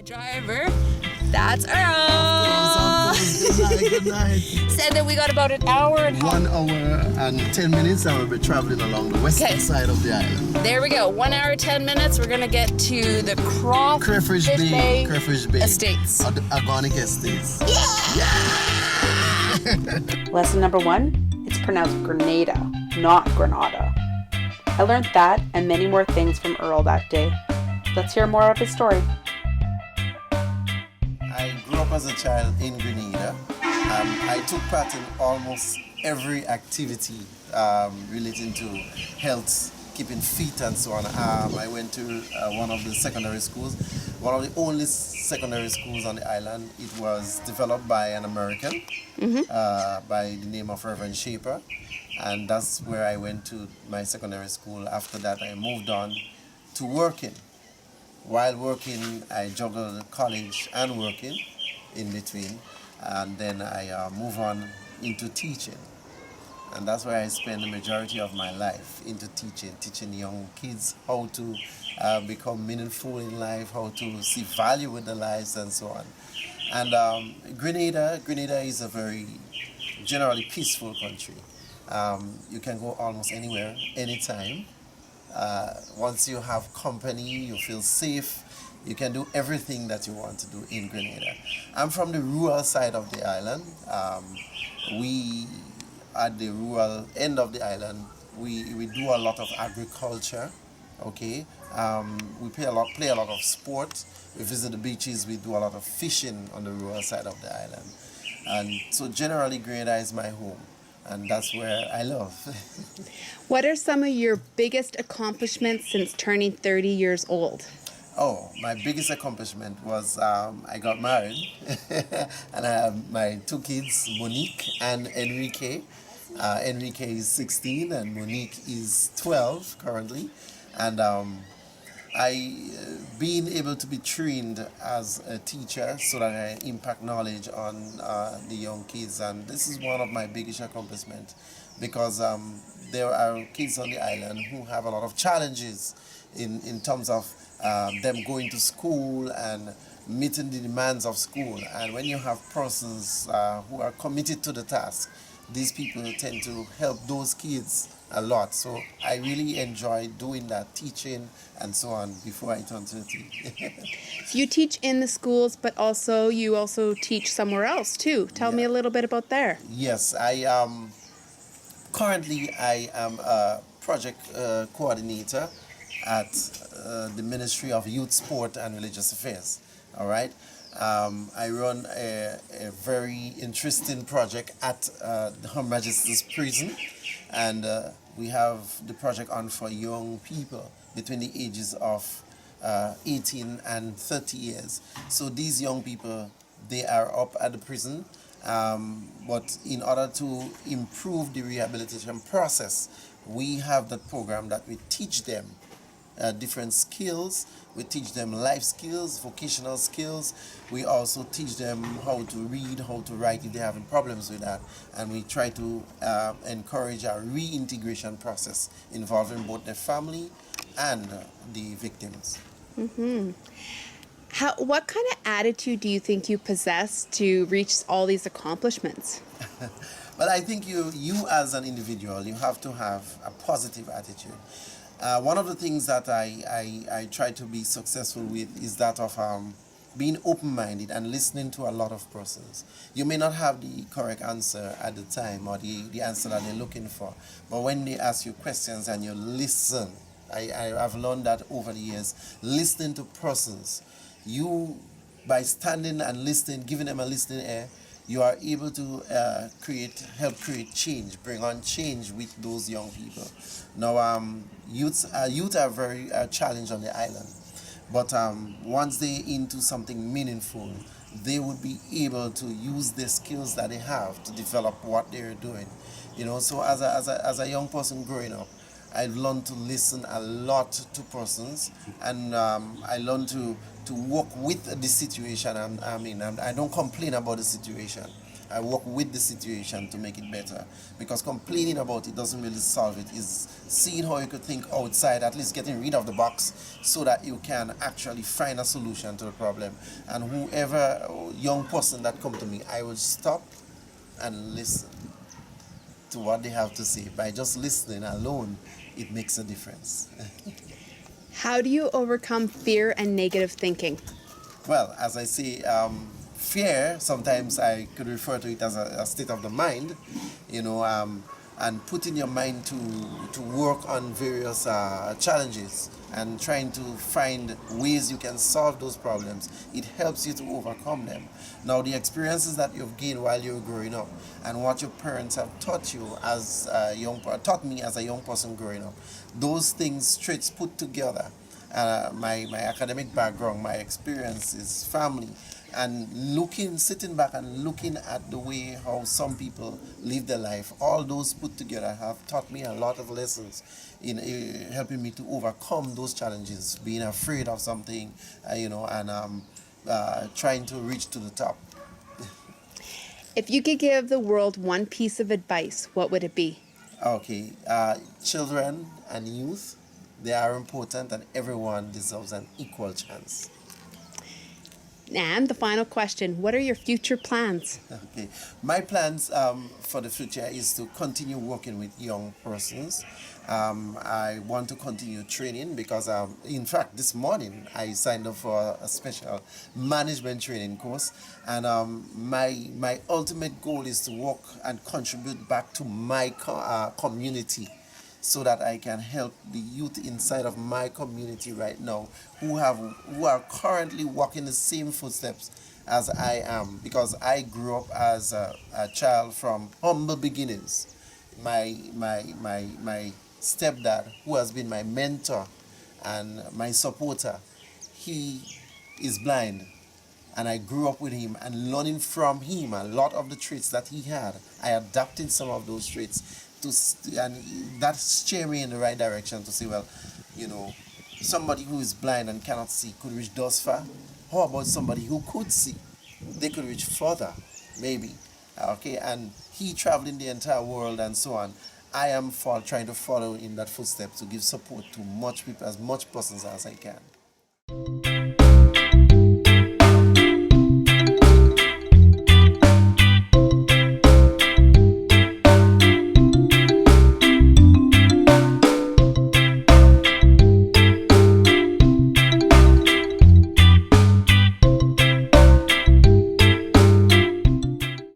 My driver, that's Earle. Good night. Said that we got about an hour and 1 hour and 10 minutes, and we'll be traveling along the western side of the island. there we go. 1 hour, 10 minutes. We're gonna get to the Crawfish Bay Estates. Agonic Estates. Lesson number 1, it's pronounced Grenada, not Grenada. I learned that and many more things from Earle that day. Let's hear more of his story. I grew up as a child in Grenada. I took part in almost every activity relating to health, keeping fit and so on. I went to one of the secondary schools, one of the only secondary schools on the island. It was developed by an American by the name of Reverend Shaper, and that's where I went to my secondary school. After that, I moved on to working. While working, I juggled college and working in between, and then I move on into teaching. And that's where I spend the majority of my life, into teaching young kids how to become meaningful in life, how to see value in their lives, and so on. And Grenada is a very generally peaceful country. You can go almost anywhere, anytime. Once you have company, you feel safe, you can do everything that you want to do in Grenada. I'm from the rural side of the island. We, at the rural end of the island, we do a lot of agriculture, okay? We play a lot of sport. We visit the beaches, we do a lot of fishing on the rural side of the island. And so generally Grenada is my home, and that's where I love. What are some of your biggest accomplishments since turning 30 years old? Oh, my biggest accomplishment was I got married and I have my 2 kids, Monique and Enrique. Enrique is 16 and Monique is 12 currently. And being able to be trained as a teacher so that I impact knowledge on the young kids, and this is one of my biggest accomplishments, because there are kids on the island who have a lot of challenges in terms of them going to school and meeting the demands of school. And when you have persons who are committed to the task, these people tend to help those kids a lot. So I really enjoy doing that, teaching and so on, before I turn 30. So you teach in the schools, but you also teach somewhere else too. Tell me a little bit about there. Yes, currently I am a project coordinator at the Ministry of Youth, Sport and Religious Affairs. All right. I run a very interesting project at Her Majesty's Prison, and we have the project on for young people between the ages of 18 and 30 years. So these young people, they are up at the prison, but in order to improve the rehabilitation process, we have that program that we teach them different skills. We teach them life skills, vocational skills. We also teach them how to read, how to write if they're having problems with that. And we try to encourage a reintegration process involving both the family and the victims. Mm-hmm. What kind of attitude do you think you possess to reach all these accomplishments? Well, I think you as an individual, you have to have a positive attitude. One of the things that I try to be successful with is that of being open-minded and listening to a lot of persons. You may not have the correct answer at the time, or the answer that they're looking for, but when they ask you questions and you listen, I've learned that over the years, listening to persons, by standing and listening, giving them a listening ear, you are able to help create change, bring on change with those young people. Now, youth are very challenged on the island, but once they're into something meaningful, they would be able to use the skills that they have to develop what they're doing. You know, so as a young person growing up, I've learned to listen a lot to persons, and I learned to work with the situation. I don't complain about the situation. I work with the situation to make it better, because complaining about it doesn't really solve it. Is seeing how you could think outside, at least getting rid of the box, so that you can actually find a solution to the problem. And whoever young person that come to me, I will stop and listen to what they have to say. By just listening alone, it makes a difference. How do you overcome fear and negative thinking? Well, as I say, fear, sometimes I could refer to it as a state of the mind, and putting your mind to work on various challenges and trying to find ways you can solve those problems. It helps you to overcome them. Now, the experiences that you've gained while you're growing up and what your parents have taught you as a taught me as a young person growing up, those things, traits put together, my academic background, my experiences, family, and sitting back and looking at the way how some people live their life, all those put together have taught me a lot of lessons in helping me to overcome those challenges, being afraid of something, and trying to reach to the top. If you could give the world one piece of advice, what would it be? Okay, children and youth, they are important, and everyone deserves an equal chance. And the final question, what are your future plans? Okay, my plans for the future is to continue working with young persons. I want to continue training because, in fact, this morning I signed up for a special management training course, and my ultimate goal is to work and contribute back to my community, so that I can help the youth inside of my community right now who are currently walking the same footsteps as I am, because I grew up as a child from humble beginnings. My stepdad, who has been my mentor and my supporter, he is blind, and I grew up with him and learning from him a lot of the traits that he had. I adapted some of those traits and that steered me in the right direction to say, well, somebody who is blind and cannot see could reach thus far. How about somebody who could see? They could reach further, maybe. Okay, and he traveling the entire world and so on. I am trying to follow in that footstep to give support to much people, as much persons as I can.